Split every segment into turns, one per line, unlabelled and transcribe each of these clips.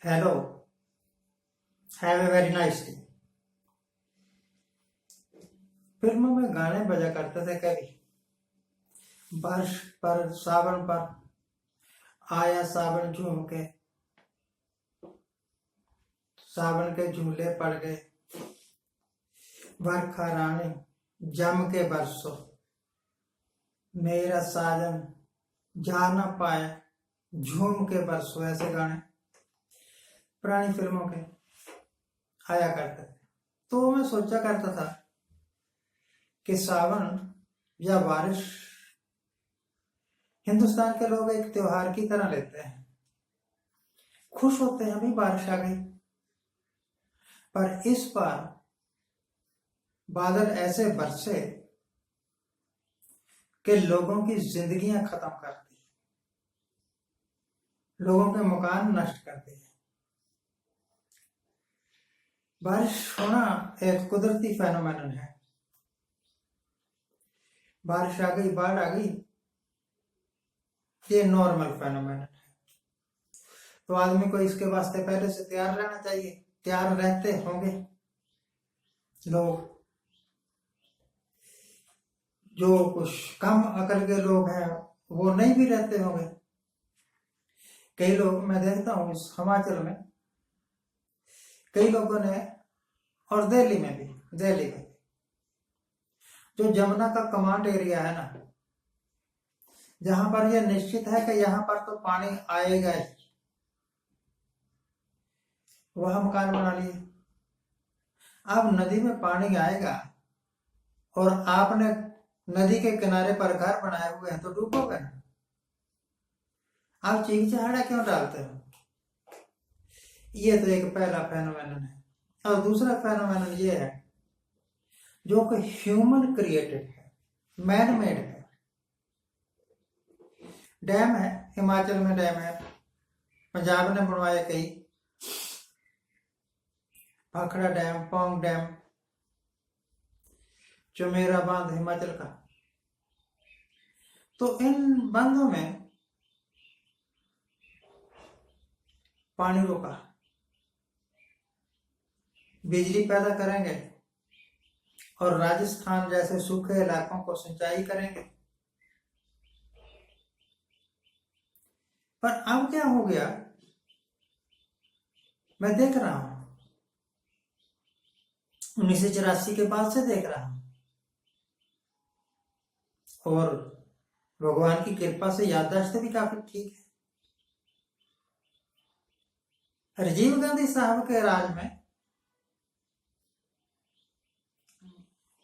Hello, have a very nice day. फिल्मों में गाने बजा करते थे कभी। बारिश पर सावन पर आया सावन झूम के, सावन के झूले पड़ गए, बरखा रानी जम के बरसो, मेरा साजन जा ना पाए झूम के बरसो। ऐसे गाने पुरानी फिल्मों के आया करते थे। तो मैं सोचा करता था कि सावन या बारिश हिंदुस्तान के लोग एक त्योहार की तरह लेते हैं, खुश होते हैं अभी बारिश आ गई। पर इस बार बादल ऐसे बरसे कि लोगों की जिंदगियां खत्म कर दी, लोगों के मकान नष्ट कर दिए। बारिश होना एक कुदरती फेनोमेनन है। बारिश आ गई, बाढ़ आ गई, ये नॉर्मल फेनोमेनन है। तो आदमी को इसके वास्ते पहले से तैयार रहना चाहिए। तैयार रहते होंगे लोग। जो कुछ कम अकल के लोग हैं वो नहीं भी रहते होंगे। कई लोग मैं देखता हूँ इस हिमाचल में, कई लोगों ने, और दिल्ली में भी, दिल्ली में जो जमुना का कमांड एरिया है ना, जहां पर यह निश्चित है कि यहाँ पर तो पानी आएगा ही, वह मकान बना लिए। अब नदी में पानी आएगा और आपने नदी के किनारे पर घर बनाए हुए हैं तो डूबोगे ना। आप चीख चहाड़ा क्यों डालते हो? ये तो एक पहला फेनोमेनन है। और दूसरा फेनोमेनन ये है जो कि ह्यूमन क्रिएटेड है, मैन मेड है। डैम है, हिमाचल में डैम है, पंजाब ने बनवाए कई, भाखड़ा डैम, पौंग डैम, चुमेरा बांध हिमाचल का। तो इन बांधों में पानी रोका, बिजली पैदा करेंगे और राजस्थान जैसे सूखे इलाकों को सिंचाई करेंगे। पर अब क्या हो गया, मैं देख रहा हूं 1984 के बाद से देख रहा हूं, और भगवान की कृपा से याददाश्त भी काफी ठीक है। राजीव गांधी साहब के राज में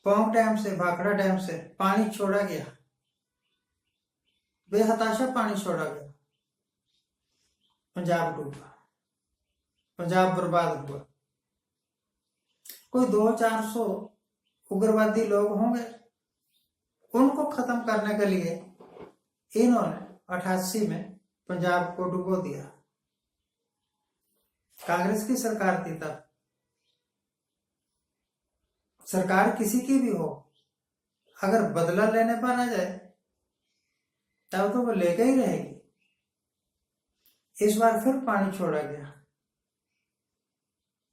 पौंग डैम से, भाखड़ा डैम से पानी छोड़ा गया, बेहताशा पानी छोड़ा गया। पंजाब डूबा, पंजाब बर्बाद हुआ। कोई 200-400 उग्रवादी लोग होंगे, उनको खत्म करने के लिए इन्होंने 88 में पंजाब को डुबो दिया। कांग्रेस की सरकार थी तब। सरकार किसी की भी हो, अगर बदला लेने पर आ जाए तब तो वो लेके ही रहेगी। इस बार फिर पानी छोड़ा गया।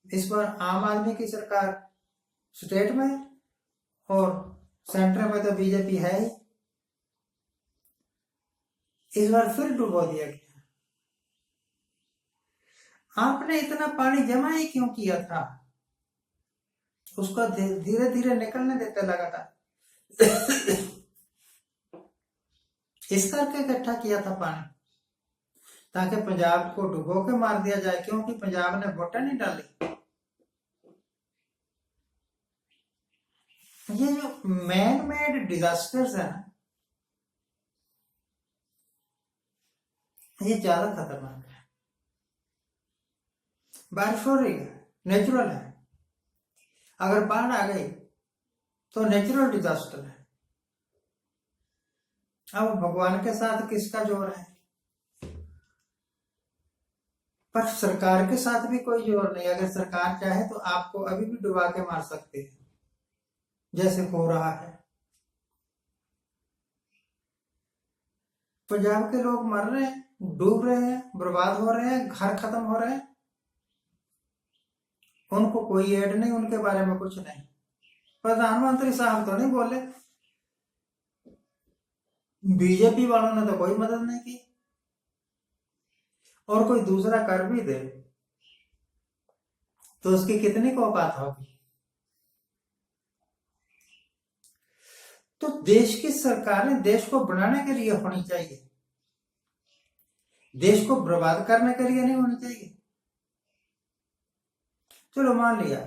इस बार आम आदमी की सरकार स्टेट में और सेंटर में तो बीजेपी है ही। इस बार फिर डुबो दिया गया। आपने इतना पानी जमा ही क्यों किया था? उसको धीरे धीरे निकलने देते लगातार। इस करके इकट्ठा किया था पानी ताकि पंजाब को डुबो के मार दिया जाए, क्योंकि पंजाब ने वोटें नहीं डाली। ये जो मैन मेड डिजास्टर्स है ना, ये ज्यादा खतरनाक है। बारिश हो रही है, नेचुरल है। अगर बाढ़ आ गई तो नेचुरल डिजास्टर है। अब भगवान के साथ किसका जोर है? पर सरकार के साथ भी कोई जोर नहीं। अगर सरकार चाहे तो आपको अभी भी डुबा के मार सकती है, जैसे हो रहा है। पंजाब के लोग मर रहे हैं, डूब रहे हैं, बर्बाद हो रहे हैं, घर खत्म हो रहे हैं। उनको कोई ऐड नहीं, उनके बारे में कुछ नहीं। प्रधानमंत्री साहब तो नहीं बोले, बीजेपी वालों ने तो कोई मदद नहीं की, और कोई दूसरा कर भी दे तो उसकी कितनी औकात होगी। तो देश की सरकारें देश को बनाने के लिए होनी चाहिए, देश को बर्बाद करने के लिए नहीं होनी चाहिए। चलो मान लिया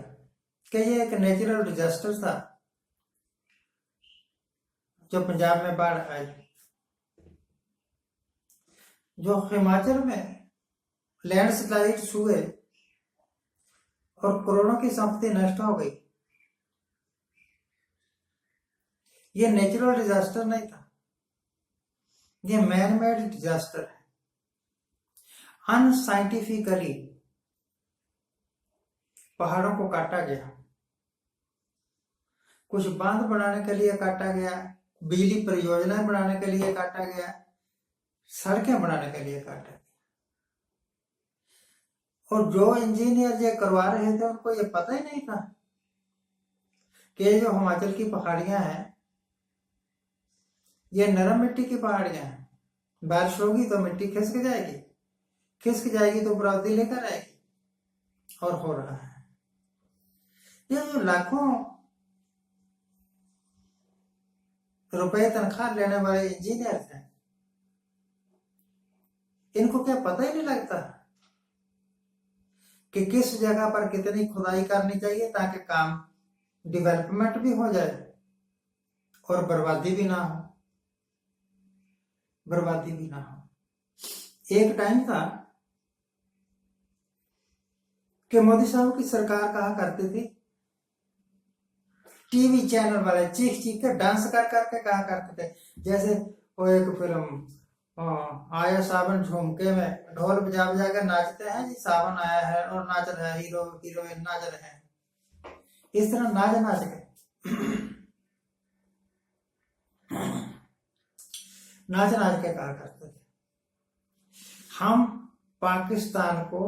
कि ये एक नेचुरल डिजास्टर था जो पंजाब में बाढ़ आई, जो हिमाचल में लैंडस्लाइड्स हुए और करोड़ों की संपत्ति नष्ट हो गई। ये नेचुरल डिजास्टर नहीं था, ये मैन मेड डिजास्टर है। अनसाइंटिफिकली पहाड़ों को काटा गया, कुछ बांध बनाने के लिए काटा गया, बिजली परियोजनाएं बनाने के लिए काटा गया, सड़कें बनाने के लिए काटा गया। और जो इंजीनियर ये करवा रहे थे उनको ये पता ही नहीं था कि जो हिमाचल की पहाड़ियां हैं ये नरम मिट्टी की पहाड़ियां हैं, बारिश होगी तो मिट्टी खिसक जाएगी, खिसक जाएगी तो बरावदी लेकर आएगी, और हो रहा है। ये जो लाखों रुपए तनख्वाह लेने वाले इंजीनियर हैं, इनको क्या पता ही नहीं लगता कि किस जगह पर कितनी खुदाई करनी चाहिए ताकि काम डेवलपमेंट भी हो जाए और बर्बादी भी ना हो, बर्बादी भी ना हो। एक टाइम था कि मोदी साहब की सरकार कहा करती थी, टीवी चैनल वाले चीख चीख के डांस कर करके कहा करते थे, जैसे वो एक फिल्म आया सावन झुमके में ढोल बजा बजा के नाचते हैं जी, सावन आया है और नाच रहे हैं, हीरो हीरोइन नाच रहे हैं, इस तरह नाच नाच के नाच नाच के कहा करते थे हम पाकिस्तान को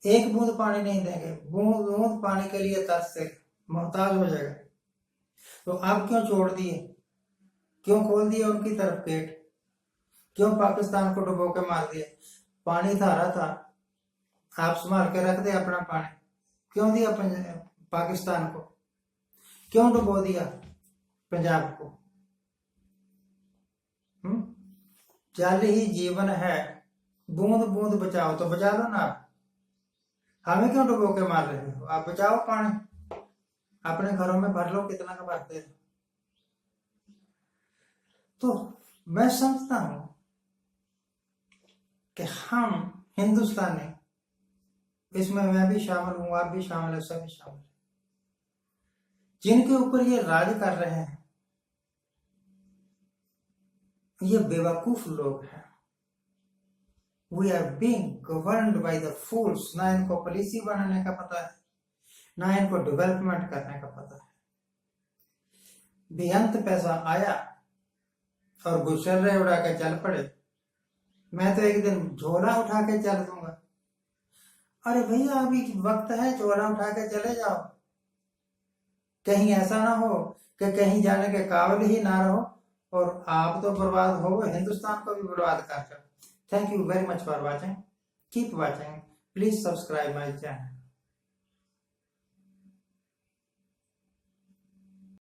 एक बूंद पानी नहीं देंगे, बूंद बूंद पानी के लिए तरस से मोहताज हो जाएगा। तो आप क्यों छोड़ दिए, क्यों खोल दिए उनकी तरफ गेट, क्यों पाकिस्तान को डुबो के मार दिया? पानी धारा था, आप संभाल के रख दे अपना पानी, क्यों दिया पाकिस्तान को, क्यों डुबो दिया पंजाब को? जल ही जीवन है, बूंद बूंद बचाओ, तो बचा लो ना आप, हमें क्यों डुबो के मार रहे हो? आप बचाओ पानी, अपने घरों में भर लो, कितना का भरते हो। तो मैं समझता हूं कि हम हिंदुस्तानी, इसमें मैं भी शामिल हूं, आप भी शामिल है, सभी शामिल है, जिनके ऊपर ये राज कर रहे हैं ये बेवकूफ लोग हैं। We are being governed by the fools. ना इनको पॉलिसी बनाने का पता है, ना इनको डेवलपमेंट करने का पता है। बेअंत पैसा आया और गुस्से उड़ा के चल पड़े, मैं तो एक दिन झोला उठा के चल दूंगा। अरे भैया अभी वक्त है, झोला उठा के चले जाओ, कहीं ऐसा ना हो कि कहीं जाने के काबिल ही ना रहो और आप तो बर्बाद हो, हिंदुस्तान को भी बर्बाद कर दो। Thank you very much for watching, keep watching, please subscribe my channel.